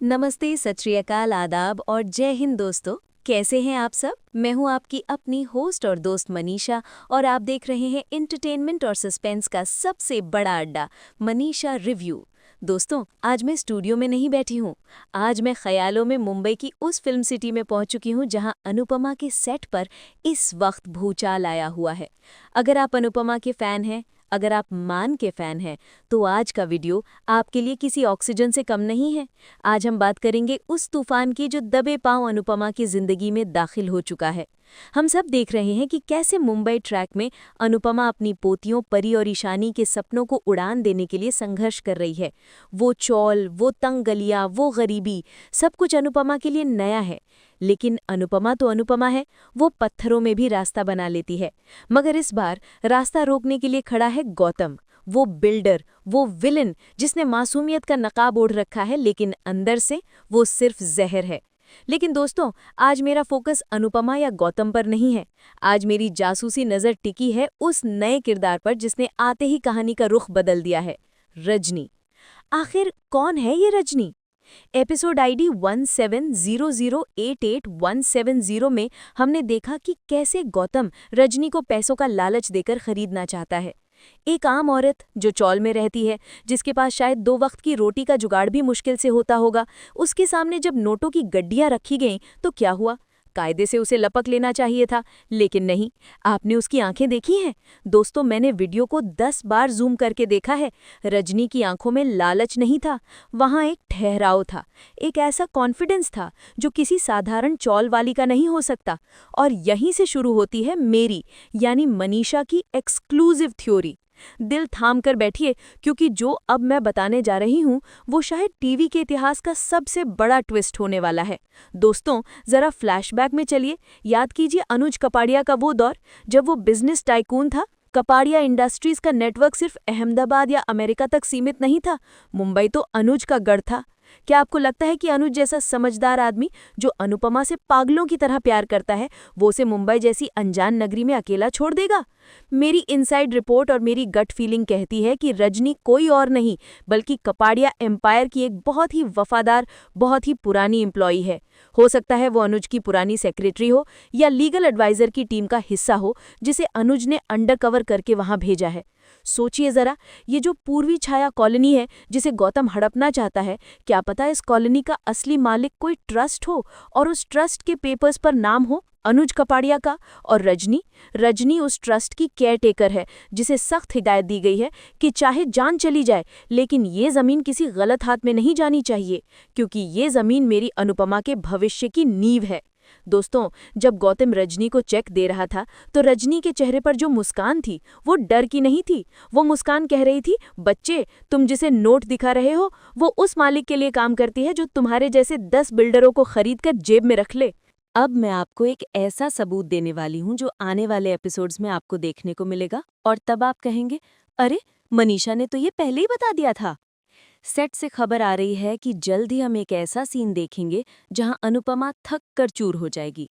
नमस्ते, सत श्री अकाल, आदाब और जय हिंद दोस्तों। कैसे हैं आप सब? मैं हूं आपकी अपनी होस्ट और दोस्त मनीषा और आप देख रहे हैं एंटरटेनमेंट और सस्पेंस का सबसे बड़ा अड्डा, मनीषा रिव्यू। दोस्तों, आज मैं स्टूडियो में नहीं बैठी हूं। आज मैं ख्यालों में मुंबई की उस फिल्म सिटी में पहुंच चुकी हूं जहां अनुपमा के सेट पर इस वक्त भूचाल आया हुआ है। अगर आप अनुपमा के फैन हैं, अगर आप मान के फैन हैं, तो आज का वीडियो आपके लिए किसी ऑक्सीजन से कम नहीं है। आज हम बात करेंगे उस तूफान की जो दबे पांव अनुपमा की जिंदगी में दाखिल हो चुका है। हम सब देख रहे हैं कि कैसे मुंबई ट्रैक में अनुपमा अपनी पोतियों परी और ईशानी के सपनों को उड़ान देने के लिए संघर्ष कर रही है। वो चौल, वो तंग गलियां, वो गरीबी, सब कुछ अनुपमा के लिए नया है। लेकिन अनुपमा तो अनुपमा है, वो पत्थरों में भी रास्ता बना लेती है। मगर इस बार रास्ता रोकने के लिए खड़ा है गौतम, वो बिल्डर, वो विलन जिसने मासूमियत का नकाब ओढ़ रखा है, लेकिन अंदर से वो सिर्फ जहर है। लेकिन दोस्तों, आज मेरा फोकस अनुपमा या गौतम पर नहीं है। आज मेरी जासूसी नज़र टिकी है उस नए किरदार पर जिसने आते ही कहानी का रुख बदल दिया है, रजनी। आखिर कौन है ये रजनी? एपिसोड आईडी 1700881170 में हमने देखा कि कैसे गौतम रजनी को पैसों का लालच देकर खरीदना चाहता है। एक आम औरत जो चौल में रहती है, जिसके पास शायद 2 वक्त की रोटी का जुगाड़ भी मुश्किल से होता होगा, उसके सामने जब नोटों की गड्डियां रखी गईं तो क्या हुआ? कायदे से उसे लपक लेना चाहिए था, लेकिन नहीं। आपने उसकी आंखें देखी हैं? दोस्तों, मैंने वीडियो को 10 बार जूम करके देखा है। रजनी की आंखों में लालच नहीं था, वहां एक ठहराव था, एक ऐसा कॉन्फिडेंस था जो किसी साधारण चौल वाली का नहीं हो सकता। और यहीं से शुरू होती है मेरी यानी मनीषा की एक्सक्लूसिव थ्योरी। दिल थाम कर बैठिए, क्योंकि जो अब मैं बताने जा रही हूं वो शायद टीवी के इतिहास का सबसे बड़ा ट्विस्ट होने वाला है। दोस्तों, जरा फ्लैशबैक में चलिए। याद कीजिए अनुज कपाड़िया का वो दौर, जब वो बिजनेस टाइकून था। कपाड़िया इंडस्ट्रीज का नेटवर्क सिर्फ अहमदाबाद या अमेरिका तक सीमित नहीं था, मुंबई तो अनुज का गढ़ था। क्या आपको लगता है कि अनुज जैसा समझदार आदमी जो अनुपमा से पागलों की तरह प्यार करता है, वो उसे मुंबई जैसी अनजान नगरी में अकेला छोड़ देगा? मेरी इनसाइड रिपोर्ट और मेरी गट फीलिंग कहती है कि रजनी कोई और नहीं बल्कि कपाड़िया एम्पायर की एक बहुत ही वफादार, बहुत ही पुरानी एम्प्लॉई है। हो सकता है वो अनुज की पुरानी सेक्रेटरी हो या लीगल एडवाइजर की टीम का हिस्सा हो, जिसे अनुज ने अंडरकवर करके वहां भेजा है। सोचिए जरा, ये जो पूर्वी छाया कॉलोनी है जिसे गौतम हड़पना चाहता है, क्या पता इस कॉलोनी का असली मालिक कोई ट्रस्ट हो और उस ट्रस्ट के पेपर्स पर नाम हो अनुज कपाड़िया का। और रजनी उस ट्रस्ट की केयरटेकर है, जिसे सख्त हिदायत दी गई है कि चाहे जान चली जाए, लेकिन ये जमीन किसी गलत हाथ में नहीं जानी चाहिए, क्योंकि ये जमीन मेरी अनुपमा के भविष्य की नींव है। दोस्तों, जब गौतम रजनी को चेक दे रहा था तो रजनी के चेहरे पर जो मुस्कान थी वो डर की नहीं थी। वो मुस्कान कह रही थी, बच्चे, तुम जिसे नोट दिखा रहे हो वो उस मालिक के लिए काम करती है जो तुम्हारे जैसे 10 बिल्डरों को खरीद कर जेब में रख ले। अब मैं आपको एक ऐसा सबूत देने वाली हूँ जो आने वाले एपिसोड्स में आपको देखने को मिलेगा, और तब आप कहेंगे, अरे मनीषा ने तो ये पहले ही बता दिया था। सेट से खबर आ रही है कि जल्द ही हम एक ऐसा सीन देखेंगे जहां अनुपमा थक कर चूर हो जाएगी।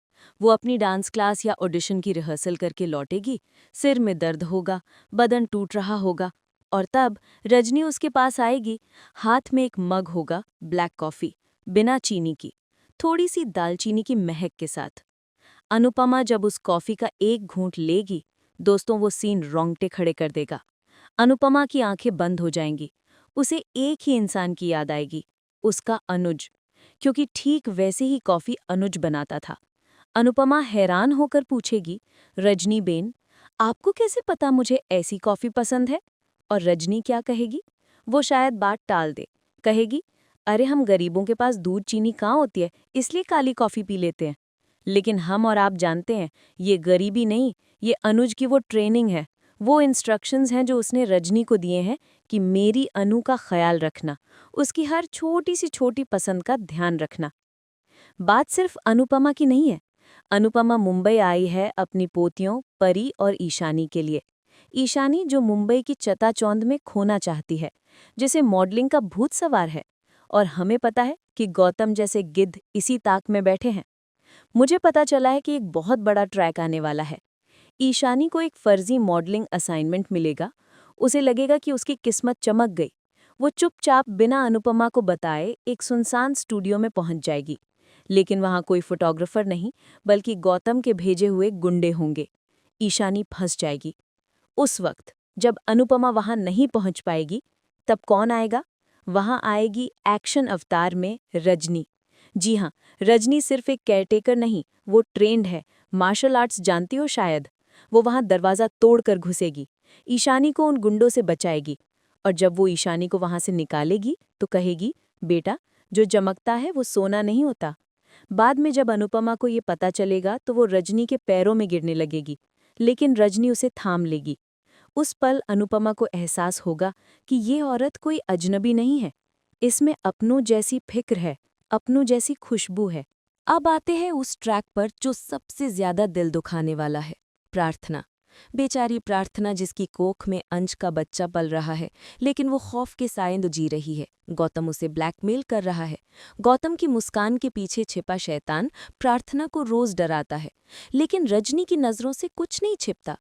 वो अपनी डांस क्लास या ऑडिशन की रिहर्सल करके लौटेगी, सिर में दर्द होगा, बदन टूट रहा होगा, और तब रजनी उसके पास आएगी। हाथ में एक मग होगा, ब्लैक कॉफी, बिना चीनी की, थोड़ी सी दालचीनी की महक के साथ। अनुपमा जब उस कॉफी का एक घूंट लेगी, दोस्तों, वो सीन रोंगटे खड़े कर देगा। अनुपमा की आंखें बंद हो जाएंगी। उसे एक ही इंसान की याद आएगी, उसका अनुज, क्योंकि ठीक वैसे ही कॉफी अनुज बनाता था। अनुपमा हैरान होकर पूछेगी, रजनी बेन, आपको कैसे पता मुझे ऐसी कॉफी पसंद है? और रजनी क्या कहेगी? वो शायद बात टाल दे, कहेगी, अरे हम गरीबों के पास दूध चीनी कहाँ होती है, इसलिए काली कॉफी पी लेते हैं। लेकिन हम और आप जानते हैं, ये गरीबी नहीं, ये अनुज की वो ट्रेनिंग है, वो इंस्ट्रक्शंस हैं जो उसने रजनी को दिए हैं कि मेरी अनु का ख्याल रखना, उसकी हर छोटी सी छोटी पसंद का ध्यान रखना। बात सिर्फ अनुपमा की नहीं है। अनुपमा मुंबई आई है अपनी पोतियों परी और ईशानी के लिए। ईशानी जो मुंबई की चकाचौंध में खोना चाहती है, जिसे मॉडलिंग का भूत सवार है। और हमें पता है कि गौतम जैसे गिद्ध इसी ताक में बैठे हैं। मुझे पता चला है कि एक बहुत बड़ा ट्रैक आने वाला है। ईशानी को एक फर्जी मॉडलिंग असाइनमेंट मिलेगा। उसे लगेगा कि उसकी किस्मत चमक गई। वो चुपचाप बिना अनुपमा को बताए एक सुनसान स्टूडियो में पहुंच जाएगी। लेकिन वहां कोई फोटोग्राफर नहीं, बल्कि गौतम के भेजे हुए गुंडे होंगे। ईशानी फंस जाएगी। उस वक्त जब अनुपमा वहां नहीं पहुंच पाएगी, तब कौन आएगा? वहां आएगी एक्शन अवतार में रजनी। जी हाँ, रजनी सिर्फ एक केयरटेकर नहीं, वो ट्रेंड है, मार्शल आर्ट्स जानती हो शायद। वो वहां दरवाज़ा तोड़कर घुसेगी, ईशानी को उन गुंडों से बचाएगी। और जब वो ईशानी को वहां से निकालेगी तो कहेगी, बेटा, जो चमकता है वो सोना नहीं होता। बाद में जब अनुपमा को ये पता चलेगा तो वो रजनी के पैरों में गिरने लगेगी, लेकिन रजनी उसे थाम लेगी। उस पल अनुपमा को एहसास होगा कि ये औरत कोई अजनबी नहीं है, इसमें अपनों जैसी फिक्र है, अपनों जैसी खुशबू है। अब आते हैं उस ट्रैक पर जो सबसे ज्यादा दिल दुखाने वाला है, प्रार्थना। बेचारी प्रार्थना, जिसकी कोख में अंश का बच्चा पल रहा है, लेकिन वो खौफ के साए तो जी रही है। गौतम उसे ब्लैकमेल कर रहा है। गौतम की मुस्कान के पीछे छिपा शैतान प्रार्थना को रोज डराता है, लेकिन रजनी की नजरों से कुछ नहीं छिपता।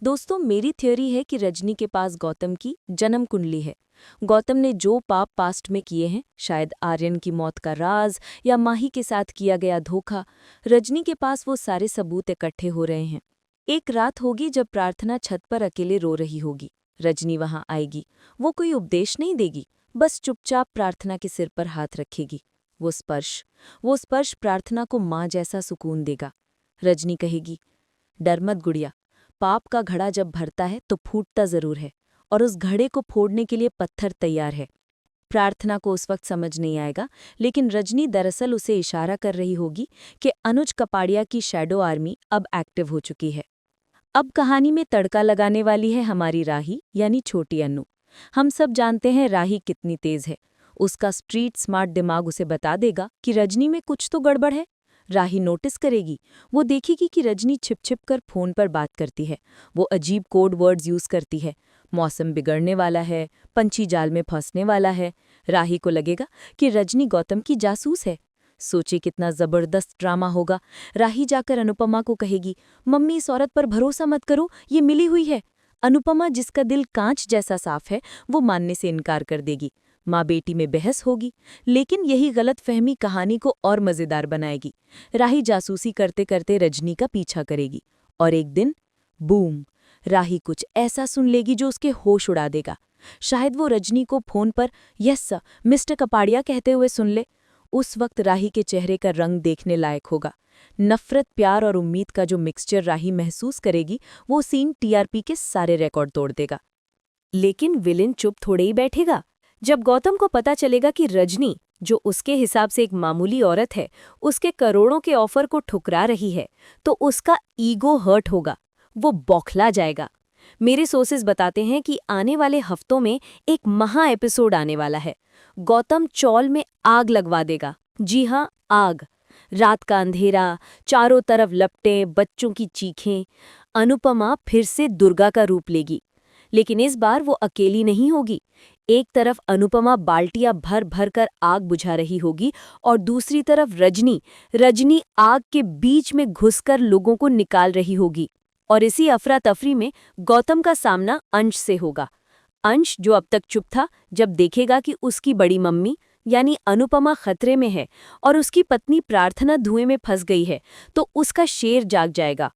दोस्तों, मेरी थ्योरी है कि रजनी के पास गौतम की जन्म कुंडली है। गौतम ने जो पाप पास्ट में किए हैं, शायद आर्यन की मौत का राज या माही के साथ किया गया धोखा, रजनी के पास वो सारे सबूत इकट्ठे हो रहे हैं। एक रात होगी जब प्रार्थना छत पर अकेले रो रही होगी। रजनी वहां आएगी। वो कोई उपदेश नहीं देगी, बस चुपचाप प्रार्थना के सिर पर हाथ रखेगी। वो स्पर्श प्रार्थना को माँ जैसा सुकून देगा। रजनी कहेगी, डर मत गुड़िया, पाप का घड़ा जब भरता है तो फूटता जरूर है, और उस घड़े को फोड़ने के लिए पत्थर तैयार है। प्रार्थना को उस वक्त समझ नहीं आएगा, लेकिन रजनी दरअसल उसे इशारा कर रही होगी कि अनुज कपाड़िया की शैडो आर्मी अब एक्टिव हो चुकी है। अब कहानी में तड़का लगाने वाली है हमारी राही, यानी छोटी अन्नू। हम सब जानते हैं राही कितनी तेज है। उसका स्ट्रीट स्मार्ट दिमाग उसे बता देगा कि रजनी में कुछ तो गड़बड़ है। राही नोटिस करेगी। वो देखेगी कि रजनी छिप छिप कर फोन पर बात करती है। वो अजीब कोड वर्ड्स यूज करती है। मौसम बिगड़ने वाला है, पंछी जाल में फंसने वाला है। राही को लगेगा कि रजनी गौतम की जासूस है। सोचे कितना जबरदस्त ड्रामा होगा। राही जाकर अनुपमा को कहेगी, मम्मी, इस औरत पर भरोसा मत करो, ये मिली हुई है। अनुपमा, जिसका दिल कांच जैसा साफ है, वो मानने से इनकार कर देगी। माँ बेटी में बहस होगी, लेकिन यही गलतफहमी कहानी को और मजेदार बनाएगी। राही जासूसी करते करते रजनी का पीछा करेगी, और एक दिन बूम, राही कुछ ऐसा सुन लेगी जो उसके होश उड़ा देगा। शायद वो रजनी को फोन पर यस सर, मिस्टर कपाड़िया कहते हुए सुन ले। उस वक्त राही के चेहरे का रंग देखने लायक होगा। नफरत, प्यार और उम्मीद का जो मिक्सचर राही महसूस करेगी, वो सीन टीआरपी के सारे रिकॉर्ड तोड़ देगा। लेकिन विलेन चुप थोड़े ही बैठेगा। जब गौतम को पता चलेगा कि रजनी, जो उसके हिसाब से एक मामूली औरत है, उसके करोड़ों के ऑफर को ठुकरा रही है, तो उसका ईगो हर्ट होगा। वो बौखला जाएगा। मेरे सोर्सेज बताते हैं कि आने वाले हफ्तों में एक महा एपिसोड आने वाला है। गौतम चौल में आग लगवा देगा। जी हाँ, आग। रात का अंधेरा, चारों तरफ लपटें, बच्चों की चीखें। अनुपमा फिर से दुर्गा का रूप लेगी, लेकिन इस बार वो अकेली नहीं होगी। एक तरफ अनुपमा बाल्टियां भर भर कर आग बुझा रही होगी, और दूसरी तरफ रजनी आग के बीच में घुसकर लोगों को निकाल रही होगी। और इसी अफरा तफरी में गौतम का सामना अंश से होगा। अंश, जो अब तक चुप था, जब देखेगा कि उसकी बड़ी मम्मी यानी अनुपमा खतरे में है और उसकी पत्नी प्रार्थना धुएं में फंस गई है, तो उसका शेर जाग जाएगा।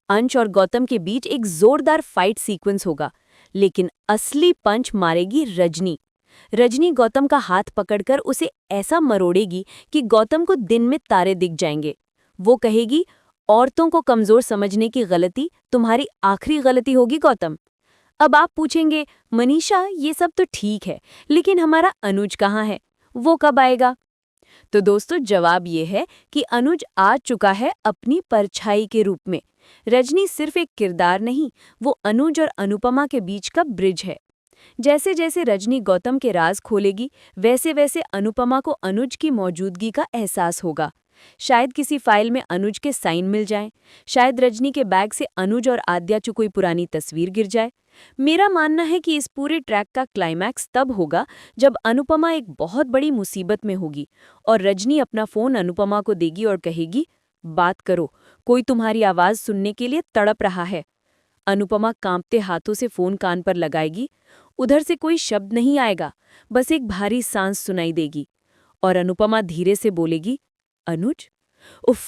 अंश और गौतम के बीच एक जोरदार फाइट सीक्वेंस होगा, लेकिन असली पंच मारेगी रजनी। रजनी गौतम का हाथ पकड़कर उसे ऐसा मरोड़ेगी कि गौतम को दिन में तारे दिख जाएंगे। वो कहेगी, औरतों को कमजोर समझने की गलती तुम्हारी आखिरी गलती होगी गौतम। अब आप पूछेंगे, मनीषा, ये सब तो ठीक है, लेकिन हमारा अनुज कहाँ है? वो कब आएगा? तो दोस्तों, जवाब ये है कि अनुज आ चुका है अपनी परछाई के रूप में। रजनी सिर्फ एक किरदार नहीं, वो अनुज और अनुपमा के बीच का ब्रिज है। जैसे जैसे रजनी गौतम के राज खोलेगी, वैसे वैसे अनुपमा को अनुज की मौजूदगी का एहसास होगा। शायद किसी फाइल में अनुज के साइन मिल जाएं, शायद रजनी के बैग से अनुज और आद्या की कोई पुरानी तस्वीर गिर जाए। मेरा मानना है कि इस पूरे ट्रैक का क्लाइमैक्स तब होगा जब अनुपमा एक बहुत बड़ी मुसीबत में होगी और रजनी अपना फोन अनुपमा को देगी और कहेगी, बात करो, कोई तुम्हारी आवाज सुनने के लिए तड़प रहा है। अनुपमा कांपते हाथों से फोन कान पर लगाएगी। उधर से कोई शब्द नहीं आएगा, बस एक भारी सांस सुनाई देगी और अनुपमा धीरे से बोलेगी, अनुज। उफ,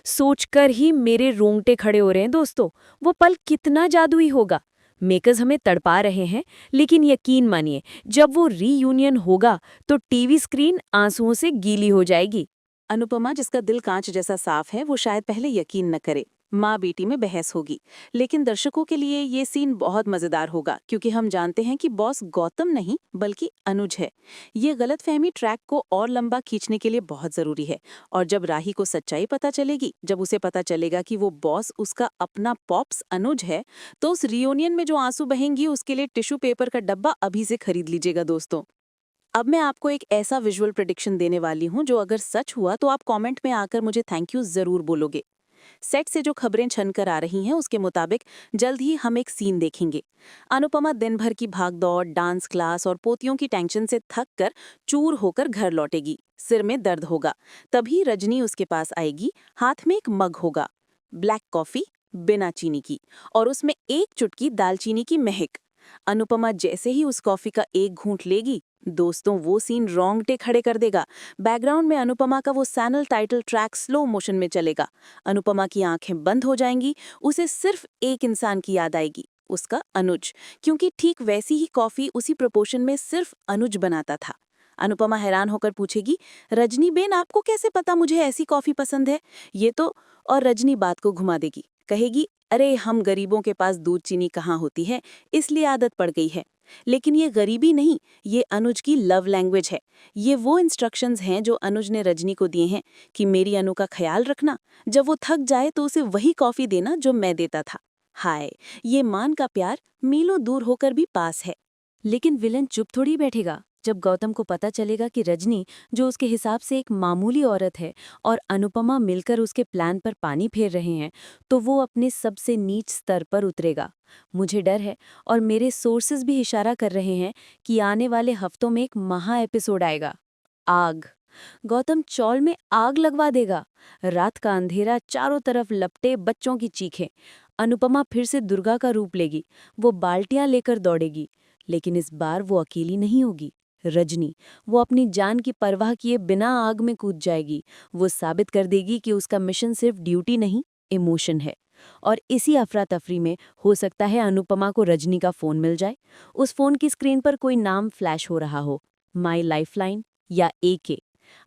सोचकर ही मेरे रोंगटे खड़े हो रहे हैं दोस्तों। वो पल कितना जादुई होगा। मेकर्स हमें तड़पा रहे हैं, लेकिन यकीन मानिए, जब वो रीयूनियन होगा तो टीवी स्क्रीन आंसुओं से गीली हो जाएगी। अनुपमा, जिसका दिल कांच जैसा साफ है, वो शायद पहले यकीन न करे। माँ बेटी में बहस होगी, लेकिन दर्शकों के लिए ये सीन बहुत मजेदार होगा, क्योंकि हम जानते हैं कि बॉस गौतम नहीं बल्कि अनुज है। ये गलतफहमी ट्रैक को और लंबा खींचने के लिए बहुत जरूरी है। और जब राही को सच्चाई पता चलेगी, जब उसे पता चलेगा कि वो बॉस उसका अपना पॉप्स अनुज है, तो उस रियूनियन में जो आंसू बहेंगी, उसके लिए टिश्यू पेपर का डब्बा अभी से खरीद लीजिएगा दोस्तों। अब मैं आपको एक ऐसा विजुअल प्रेडिक्शन देने वाली हूं जो अगर सच हुआ तो आप कमेंट में आकर मुझे थैंक यू जरूर बोलोगे। सेट से जो खबरें छनकर आ रही हैं उसके मुताबिक जल्द ही हम एक सीन देखेंगे। अनुपमा दिन भर की भागदौड़, डांस क्लास और पोतियों की टेंशन से थक कर चूर होकर घर लौटेगी। सिर में दर्द होगा। तभी रजनी उसके पास आएगी। हाथ में एक मग होगा, ब्लैक कॉफी बिना चीनी की, और उसमें एक चुटकी दालचीनी की महक। अनुपमा जैसे ही उस कॉफी का एक घूंट लेगी, दोस्तों वो सीन रोंगटे खड़े कर देगा। बैकग्राउंड में अनुपमा का वो सैनल टाइटल ट्रैक स्लो मोशन में चलेगा। अनुपमा की आंखें बंद हो जाएंगी। उसे सिर्फ एक इंसान की याद आएगी, उसका अनुज, क्योंकि ठीक वैसी ही कॉफी उसी प्रपोर्शन में सिर्फ अनुज बनाता था। अनुपमा हैरान होकर पूछेगी, रजनी बेन, आपको कैसे पता मुझे ऐसी कॉफी पसंद है? ये तो। और रजनी बात को घुमा देगी, कहेगी, अरे हम गरीबों के पास दूध चीनी कहाँ होती है, इसलिए आदत पड़ गई है। लेकिन ये गरीबी नहीं, ये अनुज की लव लैंग्वेज है। ये वो इंस्ट्रक्शंस हैं जो अनुज ने रजनी को दिए हैं कि मेरी अनु का ख्याल रखना, जब वो थक जाए तो उसे वही कॉफी देना जो मैं देता था। हाय, ये मान का प्यार मीलों दूर होकर भी पास है। लेकिन विलन चुप थोड़ी बैठेगा। जब गौतम को पता चलेगा कि रजनी, जो उसके हिसाब से एक मामूली औरत है, और अनुपमा मिलकर उसके प्लान पर पानी फेर रहे हैं, तो वो अपने सबसे नीच स्तर पर उतरेगा। मुझे डर है, और मेरे सोर्सेज भी इशारा कर रहे हैं कि आने वाले हफ्तों में एक महा एपिसोड आएगा। आग। गौतम चौल में आग लगवा देगा। रात का अंधेरा, चारों तरफ लपटे, बच्चों की चीखें। अनुपमा फिर से दुर्गा का रूप लेगी। वो बाल्टियां लेकर दौड़ेगी, लेकिन इस बार वो अकेली नहीं होगी। रजनी, वो अपनी जान की परवाह किए बिना आग में कूद जाएगी। वो साबित कर देगी कि उसका मिशन सिर्फ ड्यूटी नहीं, इमोशन है। और इसी अफरा तफरी में हो सकता है अनुपमा को रजनी का फोन मिल जाए। उस फोन की स्क्रीन पर कोई नाम फ्लैश हो रहा हो, माई लाइफलाइन या AK।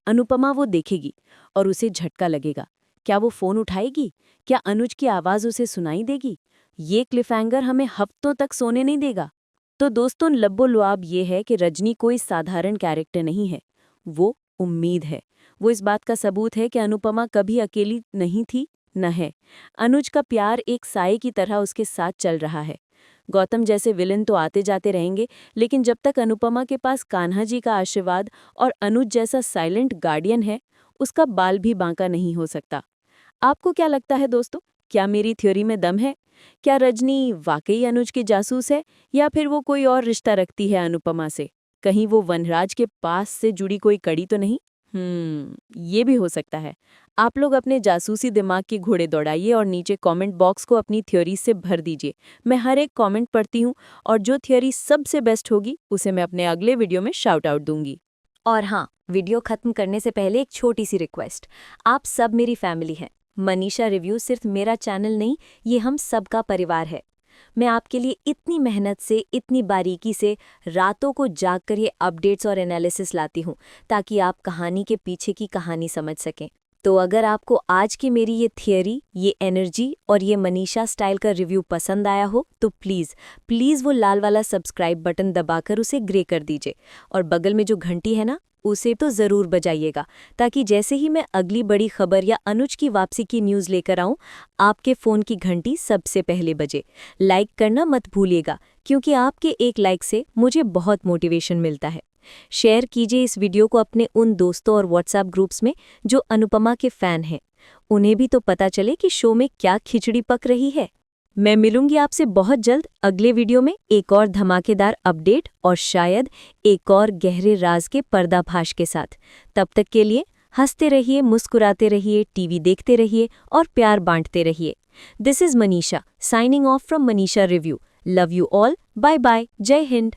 अनुपमा वो देखेगी और उसे झटका लगेगा। क्या वो फोन उठाएगी? क्या अनुज की आवाज उसे सुनाई देगी? ये क्लिफहैंगर हमें हफ्तों तक सोने नहीं देगा। तो दोस्तों, लब्बो-लुआब ये है कि रजनी कोई साधारण कैरेक्टर नहीं है। वो उम्मीद है। वो इस बात का सबूत है कि अनुपमा कभी अकेली नहीं थी, न है। अनुज का प्यार एक साए की तरह उसके साथ चल रहा है। गौतम जैसे विलन तो आते जाते रहेंगे, लेकिन जब तक अनुपमा के पास कान्हा जी का आशीर्वाद और अनुज जैसा साइलेंट गार्डियन है, उसका बाल भी बांका नहीं हो सकता। आपको क्या लगता है दोस्तों? क्या मेरी थ्योरी में दम है? क्या रजनी वाकई अनुज की जासूस है, या फिर वो कोई और रिश्ता रखती है अनुपमा से? कहीं वो वनराज के पास से जुड़ी कोई कड़ी तो नहीं? ये भी हो सकता है। आप लोग अपने जासूसी दिमाग के घोड़े दौड़ाइए और नीचे कमेंट बॉक्स को अपनी थ्योरी से भर दीजिए। मैं हर एक कमेंट पढ़ती हूँ, और जो थ्योरी सबसे बेस्ट होगी उसे मैं अपने अगले वीडियो में शाउट आउट दूंगी। और हाँ, वीडियो खत्म करने से पहले एक छोटी सी रिक्वेस्ट। आप सब मेरी फैमिली हैं। मनीषा रिव्यू सिर्फ मेरा चैनल नहीं, ये हम सबका परिवार है। मैं आपके लिए इतनी मेहनत से, इतनी बारीकी से, रातों को जाग कर ये अपडेट्स और एनालिसिस लाती हूँ, ताकि आप कहानी के पीछे की कहानी समझ सकें। तो अगर आपको आज की मेरी ये थियरी, ये एनर्जी और ये मनीषा स्टाइल का रिव्यू पसंद आया हो, तो प्लीज़ वो लाल वाला सब्सक्राइब बटन दबाकर उसे ग्रे कर दीजिए, और बगल में जो घंटी है ना, उसे तो ज़रूर बजाइएगा, ताकि जैसे ही मैं अगली बड़ी खबर या अनुज की वापसी की न्यूज़ लेकर आऊँ, आपके फ़ोन की घंटी सबसे पहले बजे। लाइक करना मत भूलिएगा, क्योंकि आपके एक लाइक से मुझे बहुत मोटिवेशन मिलता है। शेयर कीजिए इस वीडियो को अपने उन दोस्तों और व्हाट्सएप ग्रुप्स में जो अनुपमा के फ़ैन हैं। उन्हें भी तो पता चले कि शो में क्या खिचड़ी पक रही है। मैं मिलूंगी आपसे बहुत जल्द अगले वीडियो में एक और धमाकेदार अपडेट और शायद एक और गहरे राज के पर्दाफाश के साथ। तब तक के लिए हंसते रहिए, मुस्कुराते रहिए, टीवी देखते रहिए और प्यार बांटते रहिए। This is Manisha signing off from Manisha Review. Love you all. Bye bye. जय हिंद।